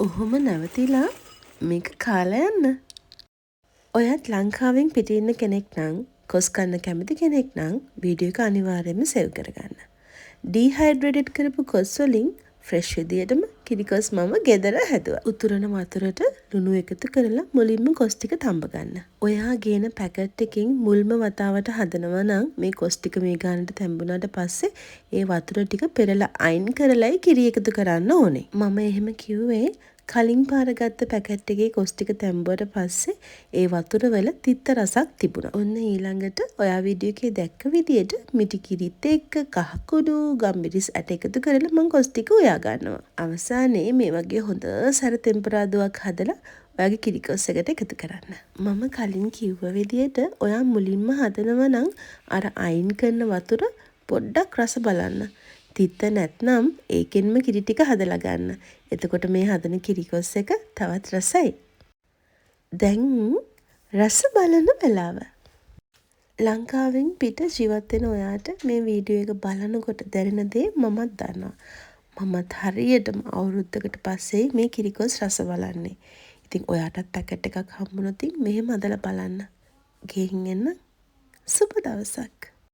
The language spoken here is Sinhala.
ඔහොම නැවතිලා මේක කාලා යන්න. ඔයත් ලංකාවෙන් පිටේ ඉන්න කෙනෙක් නම් කොස් කන්න කැමති කෙනෙක් නම් වීඩියෝ එක අනිවාර්යයෙන්ම සේව් කරගන්න. ඩීහයිඩ්‍රේටඩ් කරපු කොස් වලින් ෆ්‍රෙෂ් විදියටම කිරිකොස් මම ගෙදර හැදුවා. උතුරන වතුරට ලුණු එකතු කරලා මුලින්ම කොස් ටික තඹ ගන්න. ඔයා ගේන පැකට් එකකින් මුල්ම වතාවට හදනවා නම් මේ කොස් ටික මේ ගානට තැඹුණාට පස්සේ ඒ වතුර ටික පෙරලා අයින් කරලායි කිරි එකතු කරන්න ඕනේ. මම එහෙම කිව්වේ කලින් පාර ගත්ත පැකට් එකේ කොස් ටික තැඹුවට පස්සේ ඒ වතුර වල තිත්ත රසක් තිබුණා. ඔන්න ඊළඟට ඔයා වීඩියෝ එකේ දැක්ක විදියට මිටි කිරිත් එක්ක කහ කුඩු ගම්මිරිස් ඇට එකතු කරලා මම කොස් ටික උයා ගන්නවා. අවසානයේ මේ වගේ හොඳ සැර තෙම්පරාදුවක් හදලා ඔයාගේ කිරිකොස් එකට එකතු කරන්න. මම කලින් කිව්ව විදියට ඔයා මුලින්ම හදනවා නම් අර අයින් කරන වතුර පොඩ්ඩක් රස බලන්න. තිත්ත නැත්නම් ඒකෙන්ම කිරි ටික හදලා ගන්න. එතකොට මේ හදන කිරිකොස් එක තවත් රසයි. දැන් රස බලන වෙලාව. ලංකාවෙන් පිට ජීවත් වෙන ඔයාට මේ වීඩියෝ එක බලනකොට දැනෙන දේ මමත් දන්නවා. මමත් හරියටම අවුරුද්දකට පස්සේ මේ කිරිකොස් රස බලන්නේ. ඉතින් ඔයාටත් පැකට් එකක් හම්බුනොත් මෙහෙම හදලා බලන්න. ගෙහින් එන්න සුබ දවසක්.